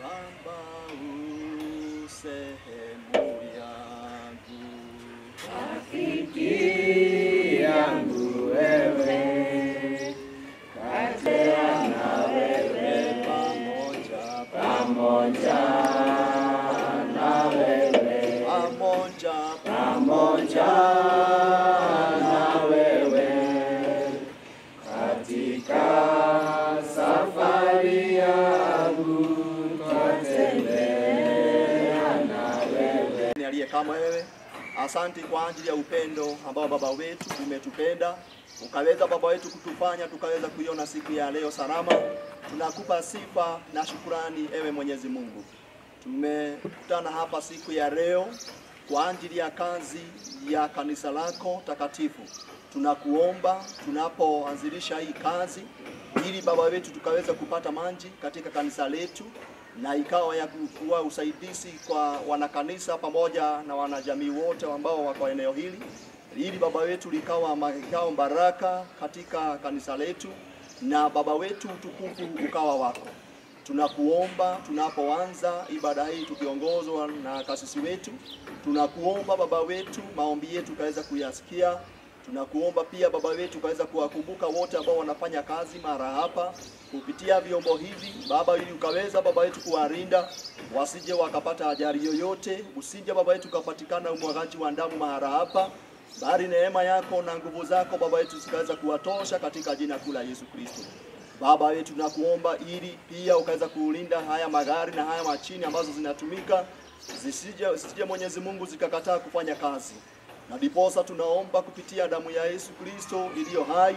Baba sehemu yangu, rafiki yangu wewe, katea na wewe, pamoja na wewe, pamoja na wewe, katika safari yangu twatembea na wewe. Ni aliye kama wewe. Asante kwa ajili ya upendo ambao Baba wetu umetupenda, ukaweza Baba wetu kutufanya tukaweza kuiona siku ya leo salama. Tunakupa sifa na shukrani ewe Mwenyezi Mungu. Tumekutana hapa siku ya leo kwa ajili ya kazi ya kanisa lako takatifu. Tunakuomba tunapoanzilisha hii kazi, ili Baba wetu tukaweza kupata maji katika kanisa letu, na ikawa ya kuwa usaidizi kwa wanakanisa pamoja na wanajamii wote ambao wako eneo hili, ili Baba wetu likawa makao baraka katika kanisa letu, na Baba wetu utukufu ukawa wako. Tunakuomba tunapoanza ibada hii tukiongozwa na kasisi wetu, tunakuomba Baba wetu maombi yetu kaweza kuyasikia, Tunakuomba pia Baba wetu ukaweza kuwakumbuka wote ambao wanafanya kazi mara hapa kupitia vyombo hivi Baba, ili ukaweza Baba wetu kuwalinda wasije wakapata ajali yoyote, usije Baba wetu ukapatikana umwagaji wa damu mara hapa, bali neema yako na nguvu zako Baba wetu zikaweza kuwatosha katika jina kuu la Yesu Kristo. Baba wetu tunakuomba ili pia ukaweza kulinda haya magari na haya machini ambazo zinatumika zisije Mwenyezi Mungu zikakataa kufanya kazi. Na diposa tunaomba kupitia damu ya Yesu Kristo iliyo hai,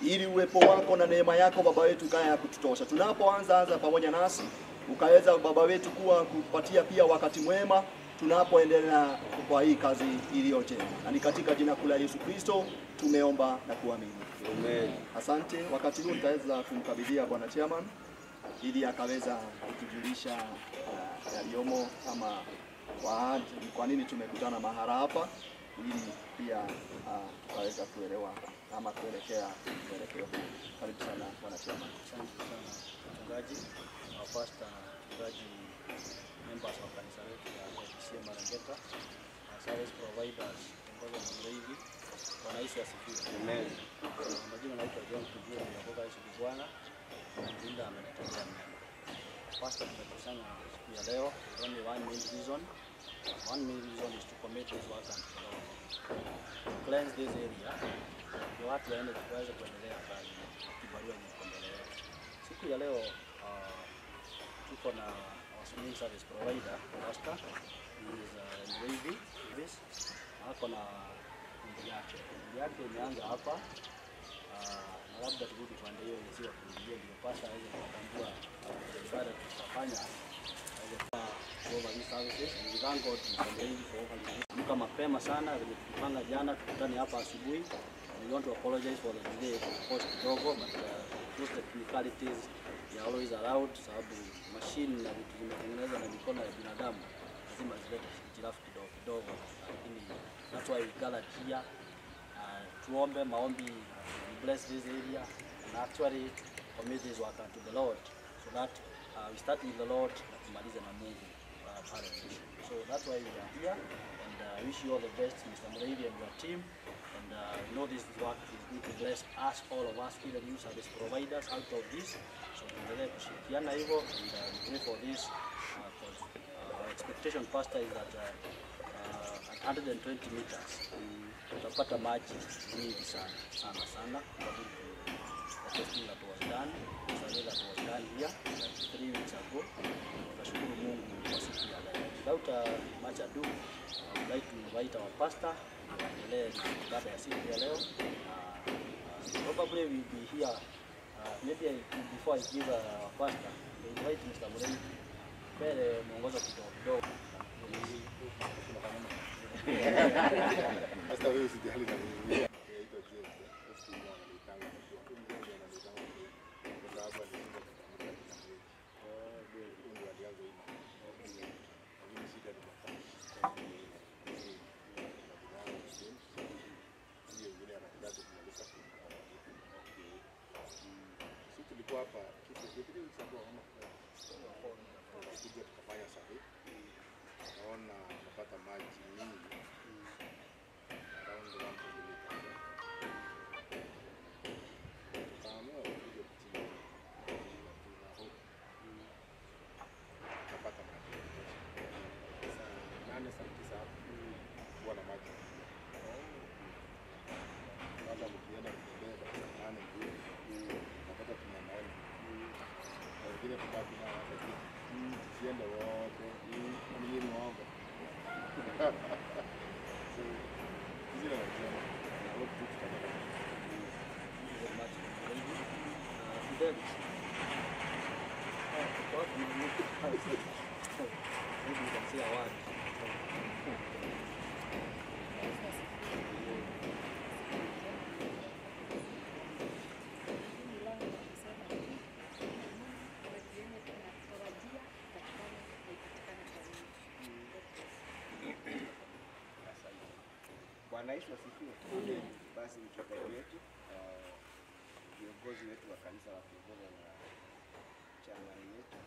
ili uwepo wako na neema yako Baba wetu kaya ya kututosha. Tunapoanza pamoja nasi, ukaweza Baba wetu kupatia pia wakati mwema tunapoendelea kwa hii kazi iliyo njema. Na ni katika jina kuu la Yesu Kristo tumeomba na kuamini. Amen. Asante. Wakati huu nitaweza kumkabidhia Bwana Chairman ili akaweza kutujulisha yaliyomo kama kwa nini tumekutana mahali hapa, ili pia tukaweza kuelewa ama kuelekea mwelekeo. Karibu sana Bwana Chairman. Asante sana mchungaji, pastor, mchungaji, members wa kanisa letu la FCA Marangeta, service providers, viongozi wa hivi. Bwana Yesu asifiwe. Amen. Majina naitwa John Tujua kutoka Yesu Bwana. Mlinda amenitendea mema. Pastor, tumekusanya siku ya leo, only one main reason. One main reason is to commit this work unto the Lord. Cleanse this area. Ndio watu waende tuweze kuendelea kazi kibarua ni kuendelea. Siku ya leo tuko na our main service provider, pastor, is Navy, ako na kundi yake imeanza hapa, na labda turudi pande hiyo isiyo kuingia ndio pastor aweze kutambua ibada tutafanya over these services. We thank God for over kama mapema sana vile tulipanga jana tukutane hapa asubuhi. We want to apologize for the delay post kidogo, but those technicalities they are always allowed, sababu machine na vitu zimetengenezwa na mikono ya binadamu lazima zilete hitilafu kidogo, lakini that's why we gathered here. Tuombe maombi, we bless this area and actually commit this work unto the Lord, so that we start with the Lord na tumalize na Mungu pale mwisho. So that's why we are here, and I wish you all the best, Mr. Mreithi and your team. And we know this work is going to bless us, all of us, even you service providers out of this. So tuendelee kushirikiana hivyo, and we pray for this. Our expectation, Pastor, is that at 120 meters tutapata maji mingi sana. The testing that was done, the survey that was done here 3 weeks ago. Tunashukuru Mungu kwa siku ya leo. Without much ado, I would like to invite our pastor. Baada ya siku ya leo, probably we will be here. Maybe before I give our pastor, I invite Mr. Mreithi pale mwongozo kidogo. Hasta wewe usijali na mimi. Hapa kitu tukafanya sahihi, naona napata maji mingi around 1 kilomita. Tukaamua kuja kuchimba, napata maji saa 8 saa 9 hapo kuwa na maji. Baada mkienda kubeba saa 8 jioni napata tunaenda vile tutapi na wakati sienda wote ni mwongo. So hizi na wajana na wote tutapata Bwana Yesu asifiwe. Basi mchungaji wetu, viongozi wetu wa kanisa la Kigogo na chairman wetu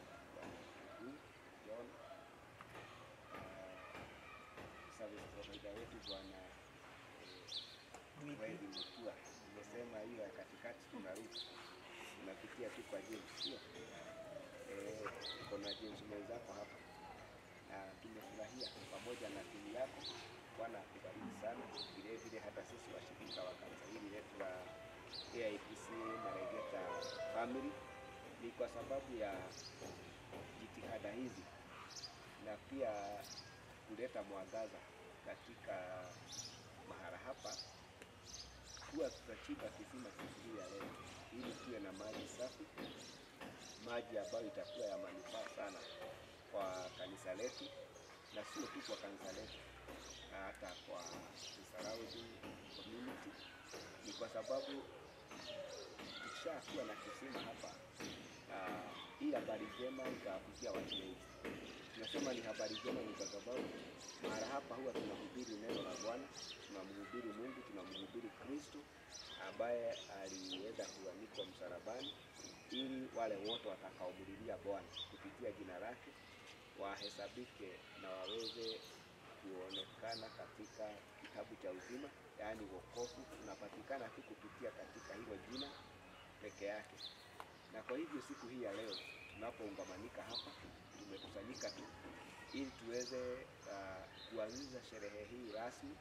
John, service provider wetu Bwana Mwezi Mutua. Nimesema hiyo ya katikati tunaruka. Tunapitia tu kwa James, sio? Kuna James mwenzako hapa. Tumefurahia pamoja na timu yako. Bwana akubariki sana. Vile vile hata sisi washirika wa kanisa hili letu la AIPC Marengeta Family, ni kwa sababu ya jitihada hizi na pia kuleta mwangaza katika mahala hapa, huwa tutachimba kisima siku ya leo ili tuwe na maji safi, maji ambayo itakuwa ya manufaa sana kwa kanisa letu, na sio tu kwa kanisa letu, hata kwa surrounding community. Ni kwa sababu tukishakuwa na kisima hapa, hii habari njema itawafikia watu wengi. Tunasema ni habari njema ni kwa sababu mara hapa huwa tunahubiri neno la Bwana, tunamhubiri Mungu, tunamhubiri Kristo ambaye aliweza kuanikwa msalabani ili wale wote watakaomlilia Bwana kupitia jina lake wahesabike na waweze kuonekana katika kitabu cha uzima. Yaani wokovu unapatikana tu kupitia katika hilo jina peke yake. Na kwa hivyo siku hii ya leo tunapoungamanika hapa, tumekusanyika tu ili tuweze kuanza sherehe hii rasmi,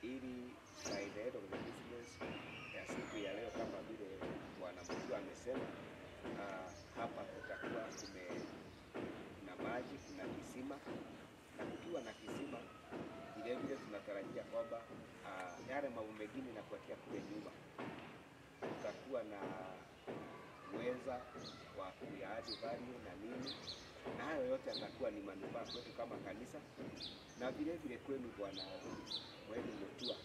ili by the end of the business ya siku ya leo, kama vile Bwana Mutua amesema, hapa kutakuwa na maji, kuna kisima, na kukiwa na kisima vile vile tunatarajia kwamba yale mambo mengine na kuatia kule nyuma tutakuwa na uweza wa kuyaadi value na nini, na hayo yote yatakuwa ni manufaa kwetu kama kanisa na vile vile kwenu Bwana Mutua.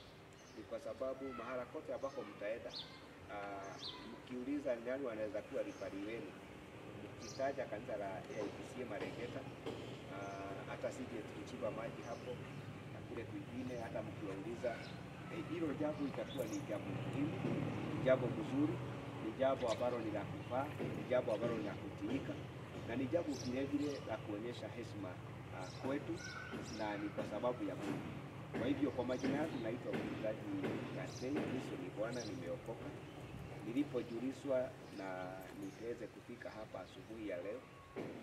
Ni kwa sababu mahala kote ambako mtaenda, mkiuliza nani wanaweza kuwa rifari wenu, mkitaja kanisa la AIPC Marengeta, hata sije tukichimba maji hapo na kule kwingine, hata mkiwauliza, hilo jambo itakuwa ni jambo muhimu, ni jambo mzuri, ni jambo ambalo ni la kufaa, ni jambo ambalo ni la kutiika, na ni jambo vile vile la kuonyesha heshima kwetu, na ni kwa sababu ya Mungu. Kwa hivyo kwa majina yangu naitwa Mchungaji Kasei, Yesu ni Bwana, nimeokoka. Nilipojulishwa na niweze kufika hapa asubuhi ya leo,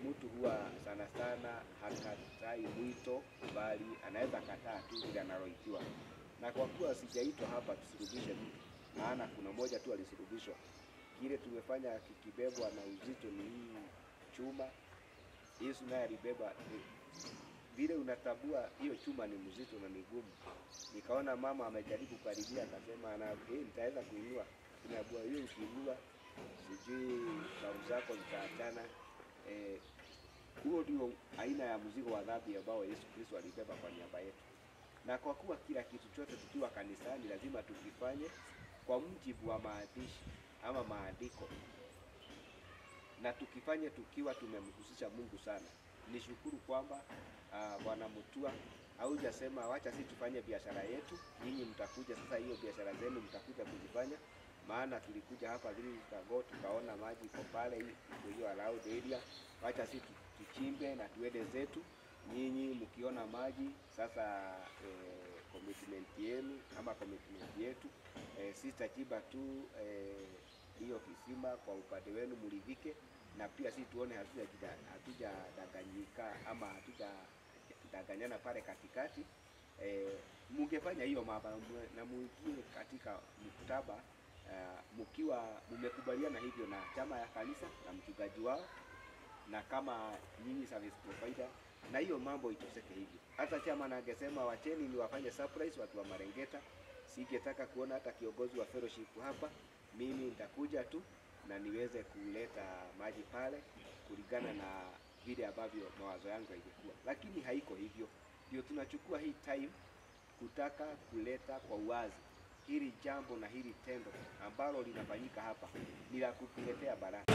mtu huwa sana sana hakatai mwito, bali anaweza kataa tu ile analoitiwa. Na kwa kuwa sijaitwa hapa tusurubishe mtu, maana kuna moja tu alisurubishwa. Kile tumefanya kikibebwa na uzito ni hii chuma. Yesu naye alibeba. Vile unatabua hiyo chuma ni mzito na ni gumu. Nikaona mama amejaribu karibia, akasema nitaweza kuinua. Tunaabua hiyo ukiinua sijui shauri zako zitaachana. Huo ndio aina ya mzigo wa dhambi ambao Yesu Kristo alibeba kwa niaba yetu. Na kwa kuwa kila kitu chote tukiwa kanisani lazima tukifanye kwa mujibu wa maandishi ama maandiko, na tukifanye tukiwa tumemhusisha Mungu sana. Nishukuru kwamba Bwana Mutua haujasema wacha sisi tufanye biashara yetu, nyinyi mtakuja sasa hiyo biashara zenu mtakuja kuzifanya. Maana tulikuja hapa vile tukaona maji iko pale, hiyo allowed area, wacha sisi tuchimbe na tuende zetu. Nyinyi mkiona maji sasa, commitment yenu ama commitment yetu, sisi tachimba tu hiyo kisima kwa upande wenu mridhike, na pia sisi tuone hatujadanganyika ama hatujadanganyana pale katikati. Mungefanya hiyo mambo na muingie katika mkataba mkiwa mmekubaliana hivyo na chama ya kanisa na mchungaji wao, na kama nyinyi service provider, na hiyo mambo itoseke hivyo. Hata chama na angesema wacheni ni wafanye surprise watu wa Marengeta, singetaka kuona hata kiongozi wa fellowship hapa. Mimi nitakuja tu na niweze kuleta maji pale kulingana na vile ambavyo mawazo yangu ilikuwa, lakini haiko hivyo. Ndio tunachukua hii time kutaka kuleta kwa uwazi hili jambo na hili tendo ambalo linafanyika hapa ni la kutuletea baraka.